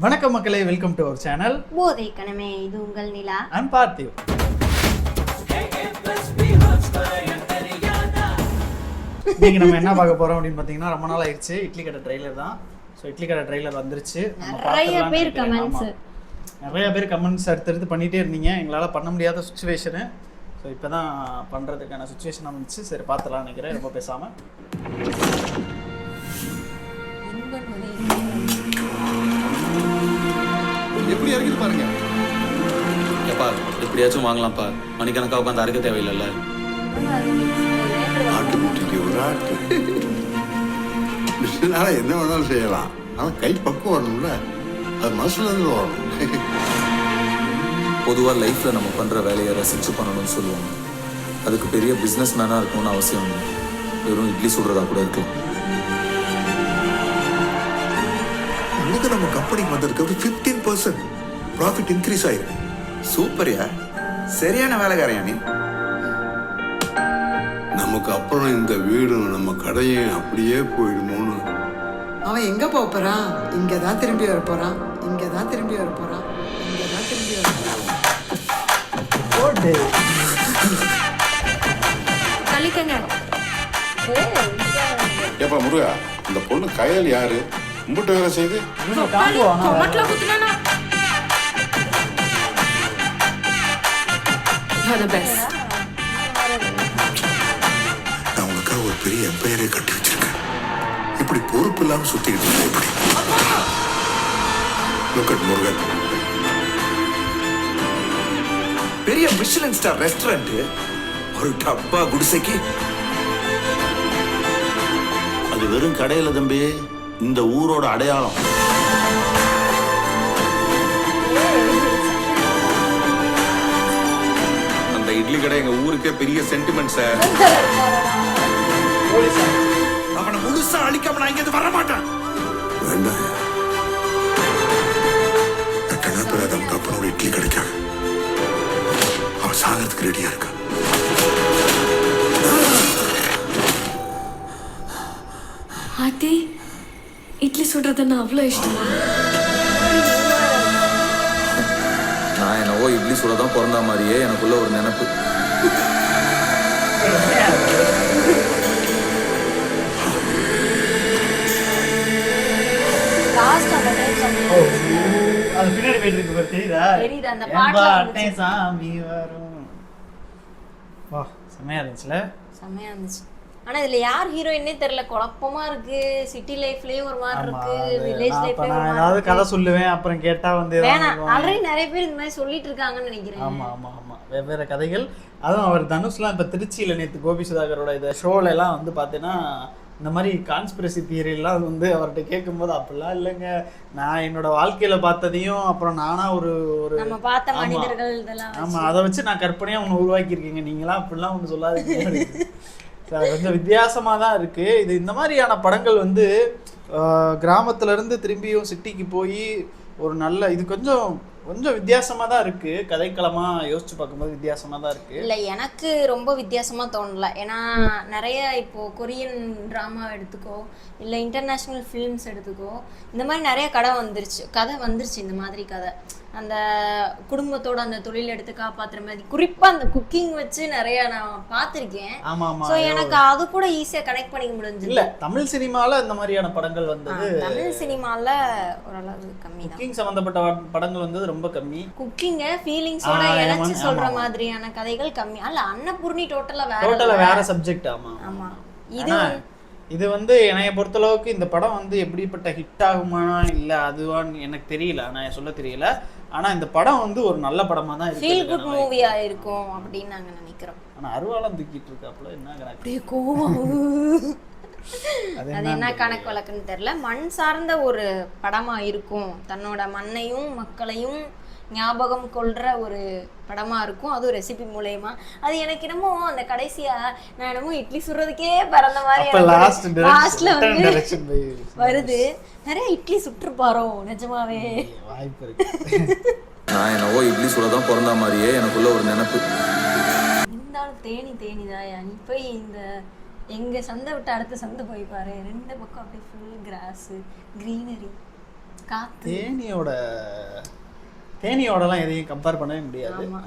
வணக்கம் மக்களே, welcome to our channel போதை கணமே. இது உங்கள் நிலா அண்ட் பார்த்திவ். இன்னைக்கு நம்ம என்ன பார்க்க போறோம் அப்படின்னு பார்த்தீங்கன்னா, ரொம்ப நாள் ஆயிடுச்சு. இட்லி கடை ட்ரெய்லர் தான். ஸோ இட்லி கடை ட்ரெய்லர் வந்துருச்சு. நிறைய பேர் கமெண்ட்ஸ் எடுத்து பண்ணிகிட்டே இருந்தீங்க. எங்களால் பண்ண முடியாத சுச்சுவேஷனு. ஸோ இப்போ தான் பண்ணுறதுக்கான சுச்சுவேஷன் வந்துச்சு. சரி பார்த்துலாம் நினைக்கிறேன், ரொம்ப பேசாமல். எப்படி இறங்கிட்டு பாருங்க. எப்பா எப்படியாச்சும் வாங்கலாம்ப்பா, மணிக்கணக்காக உட்காந்து அறுக்க தேவையில்லைல்ல. ஆட்டுக்குட்டிக்கு ஒரு ஆட்டு மிஷினால என்ன வேணாலும் செய்யலாம். ஆனால் கை பக்கம் வரணும்ல, அது மனசுலேருந்து வரணும். பொதுவாக லைஃப்பில் நம்ம பண்ணுற வேலையை ரசித்து பண்ணணும்னு சொல்லுவாங்க. அதுக்கு பெரிய பிஸ்னஸ் மேனாக இருக்கணும்னு அவசியம் இல்லை. வெறும் இட்லி சுடுறதா கூட இருக்கலாம். இன்னைக்கு நம்ம கம்பெனிக்கு வந்ததுக்கு 15% ப்ராஃபிட் இன்க்ரீஸ் ஆயிருக்கு. சூப்பர்யா, சரியான வேலைக்காரையா நீ. நமக்கு அப்புறம் இந்த வீடும் நம்ம கடையும் அப்படியே போயிடுமோன்னு. அவன் எங்க போறான்? இங்கதான் திரும்பி வர போறான். இங்கதான் திரும்பி வர போறான். இங்கதான் திரும்பி வர போறான். ஏப்பா முருகா, இந்த பொண்ணு கையால் யாரு? கும்பிட்டு வேலை செய்து நான் உனக்காக ஒரு பெரிய எம்பையரே கட்டி வச்சிருக்கேன். இப்படி பொறுப்பு இல்லாம சுத்திக்கிட்டு இருக்க இப்படி. Look at Murugan. பெரிய மிஷிலின் ஸ்டார் ரெஸ்டாரண்ட், ஒரு டப்பா குடிசைக்கு. அது வெறும் கடையில தம்பி, இந்த ஊரோட அடையாளம். அந்த இட்லி கடை எங்க ஊருக்கே பெரிய சென்டிமெண்ட் சார். அவனை முழுசா அழிக்காம நான் இங்க வர மாட்டேன். வேண்டாம், கணப்பராதம் அப்பனோட இட்லி கிடைக்காது. அவன் சாகிறதுக்கு ரெடியா இருக்கான். ஆத்தி, இட்லி சுடுறதுன்னு அவ்வளோ இஷ்டமா? நான் என்னவோ இட்லி சுட தான் பிறந்த மாதிரியே எனக்குள்ள ஒரு நினைப்பு. அது பின்னாடி போயிட்டு இருக்கு, தெரியுதா? அந்த பாட்டுல சாமி வரும். வா, செமையா இருந்துச்சுல. செமையா இருந்துச்சு. ஆனா இதுல யார் ஹீரோயின்னே தெரியல, குழப்பமா இருக்கு. சிட்டி லைஃப்லயும் ஒரு மாதிரி இருக்கு, வில்லேஜ் லைஃப்லயும் ஒரு மாதிரி ஏதாவது கதை சொல்லுவேன், அப்புறம் கேட்டா வந்து வேணாம். ஆல்ரெடி நிறைய பேர் இந்த மாதிரி சொல்லிட்டு இருக்காங்கன்னு நினைக்கிறேன். ஆமா ஆமா ஆமா, வெவ்வேறு கதைகள். அதுவும் அவர் தனுஷ்லாம் இப்ப திருச்சியில நேற்று கோபி சுதாகரோட இந்த ஷோல எல்லாம் வந்து பாத்தீங்கன்னா, இந்த மாதிரி கான்ஸ்பிரசி தியரிலாம் வந்து அவர்கிட்ட கேட்கும்போது, அப்படிலாம் இல்லைங்க, நான் என்னோட வாழ்க்கையில பார்த்ததையும் அப்புறம் நானா ஒரு நம்ம பார்த்த மனிதர்கள் இதெல்லாம் ஆமா, அதை வச்சு நான் கற்பனையா ஒன்று உருவாக்கி இருக்கீங்க, நீங்களாம் அப்படிலாம் ஒன்று சொல்லாதீங்க. கொஞ்சம் வித்தியாசமா தான் இருக்கு இது. இந்த மாதிரியான படங்கள் வந்து கிராமத்துல இருந்து திரும்பியும் சிட்டிக்கு போய் ஒரு நல்ல, இது கொஞ்சம் கொஞ்சம் வித்தியாசமா தான் இருக்கு. கதைக்களமா யோசிச்சு பார்க்கும்போது வித்தியாசமா தான் இருக்கு. இல்லை, எனக்கு ரொம்ப வித்தியாசமா தோணல. ஏன்னா நிறைய இப்போ கொரியன் ட்ராமா எடுத்துக்கோ, இல்லை இன்டர்நேஷ்னல் ஃபிலிம்ஸ் எடுத்துக்கோ, இந்த மாதிரி நிறைய கதை வந்துருச்சு. இந்த மாதிரி கதை அந்த குடும்பத்தோட அந்த தொழில் எடுத்து காப்பாத்துற மாதிரி, குறிப்பா அந்த குக்கிங் வச்சு நிறைய நான் பார்த்திருக்கேன். ஆமா ஆமா, சோ எனக்கு அது கூட ஈஸியா கனெக்ட் பண்ணிக்க முடிஞ்சது. இல்ல, தமிழ் சினிமால இந்த மாதிரியான படங்கள் வந்தது, தமிழ் சினிமால ஓரளவு கம்மி தான். குக்கிங் சம்பந்தப்பட்ட படங்கள் வந்தது ரொம்ப கம்மி. குக்கிங் ஃபீலிங்ஸோட இணைச்சு சொல்ற மாதிரியான கதைகள் கம்மி. அல்ல, அன்னபூர்ணி டோட்டலா வேற சப்ஜெக்ட். ஆமா ஆமா. இது வந்து என்னைய பொறுத்தளவுக்கு இந்த படம் வந்து எப்படிப்பட்ட ஹிட் ஆகுமா இல்ல அதுவான்னு எனக்கு தெரியல, நான் சொல்ல தெரியல. ஆனா இந்த படம் வந்து ஒரு நல்ல படமா தான் இருக்கு, ஃபீல் குட் மூவியா இருக்கும் அப்படின்னு நாங்க நினைக்கிறோம். ஆனா அருவாளம் தூக்கிட்டு இருக்காப்ல, என்ன அப்படியே கோவம். அது என்ன கணக்கு வழக்குன்னு தெரியல. மண் சார்ந்த ஒரு படமா இருக்கும், தன்னோட மண்ணையும் மக்களையும் ஞாபகம் கொள்ற ஒரு படமா இருக்கும். அதுவும் ரெசிபி மூலயமா. அது எனக்கு என்னமோ அந்த கடைசியா நான் என்னமோ இட்லி சுடுறதுக்கே பிறந்த மாதிரி லாஸ்ட்ல வந்து வருது. நிறைய இட்லி சுட்டுருப்பாரோ நிஜமாவே? வாய்ப்பு இருக்கு. நான் என்னவோ இட்லி சுட தான் பிறந்த மாதிரியே எனக்குள்ள ஒரு நினைப்பு. இருந்தாலும் தேனிதாயா, நீ போய் இந்த எங்க சந்தை விட்டு அடுத்த சந்தை போய் பாரு, ரெண்டு பக்கம் அப்படியே ஃபுல் கிராஸ், கிரீனரி. காத்து தேனியோடலாம் எதையும் கம்பேர் பண்ணவே முடியாது. ஆமா.